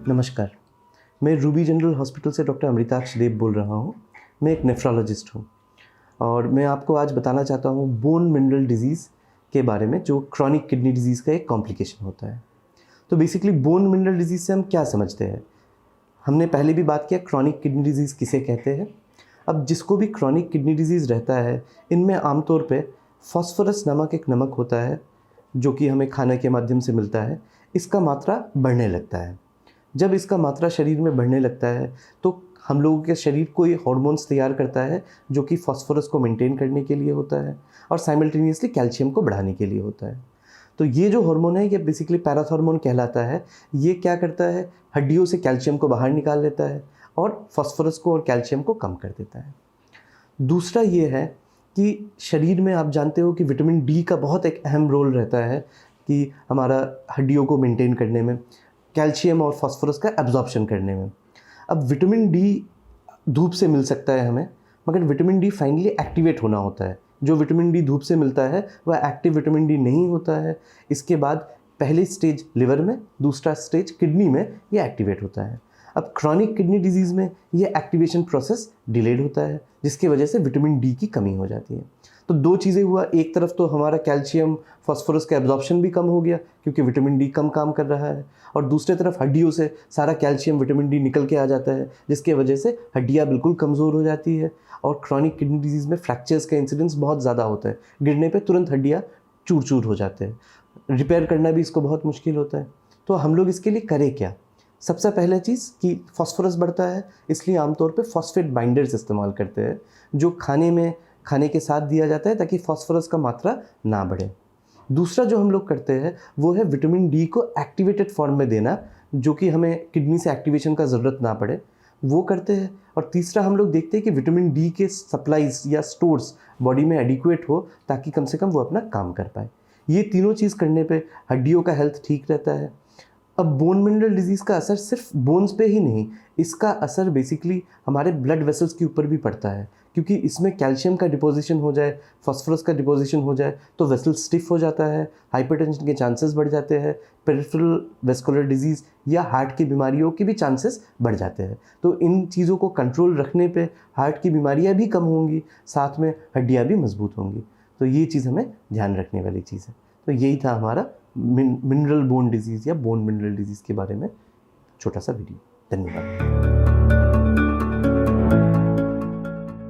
नमस्कार, मैं Ruby general hospital से डॉक्टर अमृताक्ष देव बोल रहा हूँ। मैं एक नेफ्रोलॉजिस्ट हूँ और मैं आपको आज बताना चाहता हूँ बोन मिनरल डिजीज़ के बारे में, जो क्रॉनिक किडनी डिजीज़ का एक कॉम्प्लिकेशन होता है। तो बेसिकली बोन मिनरल डिजीज़ से हम क्या समझते हैं? हमने पहले भी बात किया क्रॉनिक किडनी डिजीज़ किसे कहते हैं। अब जिसको भी क्रॉनिक किडनी डिजीज़ रहता है, इनमें आमतौर पे फॉस्फोरस नामक एक नमक होता है जो कि हमें खाने के माध्यम से मिलता है। इसका मात्रा बढ़ने लगता है। जब इसका मात्रा शरीर में बढ़ने लगता है तो हम लोगों के शरीर कोई हार्मोन्स तैयार करता है जो कि फास्फोरस को मेंटेन करने के लिए होता है और साइमल्टेनियसली कैल्शियम को बढ़ाने के लिए होता है। तो ये जो हार्मोन है ये बेसिकली पैराथॉर्मोन कहलाता है। ये क्या करता है? हड्डियों से कैल्शियम को बाहर निकाल लेता है और फास्फोरस को और कैल्शियम को कम कर देता है। दूसरा ये है कि शरीर में आप जानते हो कि विटामिन डी का बहुत एक अहम रोल रहता है कि हमारा हड्डियों को मेंटेन करने में, कैल्शियम और फास्फोरस का एब्जॉर्प्शन करने में। अब विटामिन डी धूप से मिल सकता है हमें, मगर विटामिन डी फाइनली एक्टिवेट होना होता है। जो विटामिन डी धूप से मिलता है वह एक्टिव विटामिन डी नहीं होता है। इसके बाद पहली स्टेज लिवर में, दूसरा स्टेज किडनी में ये एक्टिवेट होता है। अब क्रॉनिक किडनी डिजीज़ में ये एक्टिवेशन प्रोसेस डिलेड होता है, जिसकी वजह से विटामिन डी की कमी हो जाती है। तो दो चीज़ें हुआ, एक तरफ तो हमारा कैल्शियम फास्फोरस का एब्जॉर्प्शन भी कम हो गया क्योंकि विटामिन डी कम काम कर रहा है, और दूसरे तरफ हड्डियों से सारा कैल्शियम विटामिन डी निकल के आ जाता है, जिसकी वजह से हड्डियाँ बिल्कुल कमज़ोर हो जाती है। और क्रॉनिक किडनी डिजीज़ में फ्रैक्चर्स का इंसिडेंस बहुत ज़्यादा होता है। गिरने पे तुरंत हड्डियाँ चूर चूर हो जाते हैं, रिपेयर करना भी इसको बहुत मुश्किल होता है। तो हम लोग इसके लिए करें क्या? सबसे पहले चीज़ कि फास्फोरस बढ़ता है, इसलिए आमतौर पे फॉस्फेट बाइंडर्स इस्तेमाल करते हैं जो खाने के साथ दिया जाता है ताकि फास्फोरस का मात्रा ना बढ़े। दूसरा जो हम लोग करते हैं वो है विटामिन डी को एक्टिवेटेड फॉर्म में देना, जो कि हमें किडनी से एक्टिवेशन का ज़रूरत ना पड़े, वो करते हैं। और तीसरा हम लोग देखते हैं कि विटामिन डी के सप्लाईज या स्टोर्स बॉडी में एडिक्वेट हो ताकि कम से कम वो अपना काम कर पाए। ये तीनों चीज़ करने पे हड्डियों का हेल्थ ठीक रहता है। अब बोन मिनरल डिजीज़ का असर सिर्फ बोन्स पे ही नहीं, इसका असर बेसिकली हमारे ब्लड वेसल्स के ऊपर भी पड़ता है, क्योंकि इसमें कैल्शियम का डिपोजिशन हो जाए, फास्फोरस का डिपोजिशन हो जाए तो वेसल स्टिफ हो जाता है, हाइपरटेंशन के चांसेस बढ़ जाते हैं, पेरिफेरल वेस्कुलर डिजीज़ या हार्ट की बीमारियों के भी चांसेस बढ़ जाते हैं। तो इन चीज़ों को कंट्रोल रखने पे हार्ट की बीमारियां भी कम होंगी, साथ में हड्डियां भी मजबूत होंगी। तो ये चीज़ हमें ध्यान रखने वाली चीज़ है। तो यही था हमारा मिनरल बोन डिजीज़ या बोन मिनरल डिजीज़ के बारे में छोटा सा वीडियो। धन्यवाद।